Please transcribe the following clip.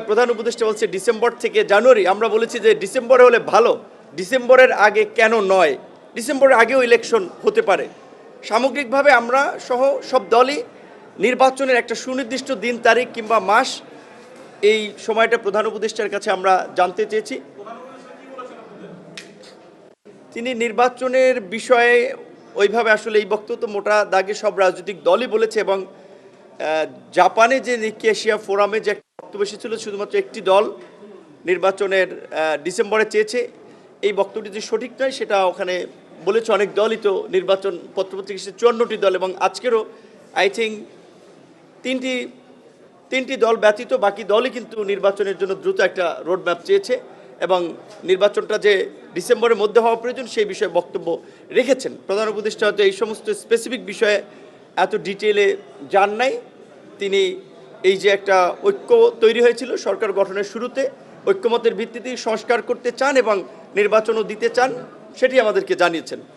প্রধান উপদেষ্টা বলছে ডিসেম্বর থেকে জানুয়ারি। আমরা বলেছি যে ডিসেম্বরে হলে ভালো, ডিসেম্বরের আগে কেন নয়? ডিসেম্বরের আগেও ইলেকশন হতে পারে। সামগ্রিকভাবে আমরা সহ সব দলই নির্বাচনের একটা সুনির্দিষ্ট দিন তারিখ কিংবা মাস, এই সময়টা প্রধান উপদেষ্টার কাছে আমরা জানতে চেয়েছি। তিনি নির্বাচনের বিষয়ে ওইভাবে আসলে এই বক্তব্য তো মোটা দাগে সব রাজনৈতিক দলই বলেছে, এবং জাপানে যে নিকি এশিয়া ফোরামে যে একটা বক্তব্য এসেছিল শুধুমাত্র একটি দল নির্বাচনের ডিসেম্বরে চেয়েছে, এই বক্তব্যটি যে সঠিক নয় সেটা ওখানে বলেছে অনেক দলই। তো নির্বাচন পত্রপত্রিকা এসেছে 54টি দল, এবং আজকেরও আই থিঙ্ক তিনটি দল ব্যতীত বাকি দলই কিন্তু নির্বাচনের জন্য দ্রুত একটা রোডম্যাপ চেয়েছে, এবং নির্বাচনটা যে ডিসেম্বরের মধ্যে হওয়া প্রয়োজন সেই বিষয়ে বক্তব্য রেখেছেন। প্রধান উপদেষ্টা হয়তো এই সমস্ত স্পেসিফিক বিষয়ে এত ডিটেলে যান নাই। তিনি এই যে একটা ঐক্য তৈরি হয়েছিল সরকার গঠনের শুরুতে, ঐক্যমতের ভিত্তিতে সংস্কার করতে চান এবং নির্বাচনও দিতে চান, সেটি আমাদেরকে জানিয়েছেন।